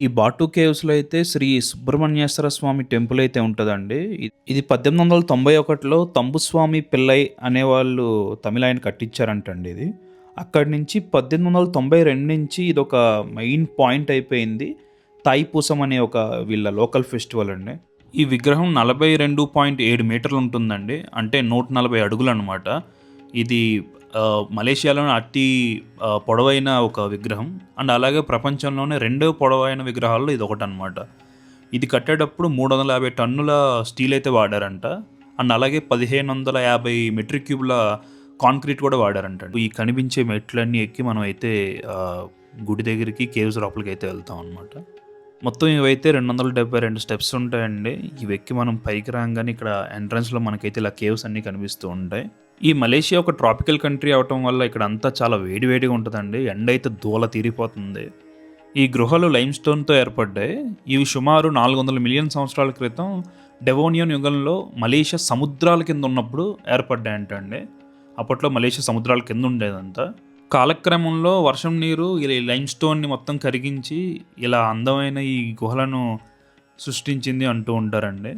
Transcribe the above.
ఈ బాటు కేవ్స్‌లో అయితే శ్రీ సుబ్రహ్మణ్యేశ్వర స్వామి టెంపుల్ అయితే ఉంటదండి. ఇది 1891లో తంబుస్వామి పిల్లై అనేవాళ్ళు తమిళాయన కట్టించారంటండి ఇది. అక్కడి నుంచి 1892 నుంచి ఇదొక మెయిన్ పాయింట్ అయిపోయింది. తాయిపూసం అనే ఒక వీళ్ళ లోకల్ ఫెస్టివల్ అండి. ఈ విగ్రహం 42.7 మీటర్లు ఉంటుందండి. అంటే 140 అడుగులనమాట. ఇది మలేషియాలోనే అతి పొడవైన ఒక విగ్రహం. అండ్ అలాగే ప్రపంచంలోనే రెండో పొడవైన విగ్రహాల్లో ఇదొకటనమాట. ఇది కట్టేటప్పుడు 350 టన్నుల స్టీల్ అయితే వాడారంట. అండ్ అలాగే 1550 మెట్రిక్ క్యూబ్‌ల కాంక్రీట్ కూడా వాడారంట. ఈ కనిపించే మెట్లన్నీ ఎక్కి మనం అయితే గుడి దగ్గరికి కేవ్స్ లోపలికైతే వెళ్తాం అనమాట. మొత్తం ఇవైతే 272 స్టెప్స్ ఉంటాయండి. ఇవి ఎక్కి మనం పైకి రాంగానే ఇక్కడ ఎంట్రన్స్‌లో మనకైతే ఇలా కేవ్స్ అన్నీ కనిపిస్తూ ఉంటాయి. ఈ మలేషియా ఒక ట్రాపికల్ కంట్రీ అవ్వటం వల్ల ఇక్కడంతా చాలా వేడి వేడిగా ఉంటదండి. ఎండైతే దూల తీరిపోతుంది. ఈ గృహలు లైమ్‌స్టోన్‌తో ఏర్పడ్డాయి. ఇవి సుమారు 400 మిలియన్ సంవత్సరాల క్రితం డెవోనియన్ యుగంలో మలేషియా సముద్రాల కింద ఉన్నప్పుడు ఏర్పడ్డాయంటండి. అప్పట్లో మలేషియా సముద్రాల కింద ఉండేదంతా. కాలక్రమంలో వర్షం నీరు ఇలా ఈ లైమ్‌స్టోన్‌ని మొత్తం కరిగించి ఇలా అందమైన ఈ గుహలను సృష్టించింది అంటూ ఉంటారండి.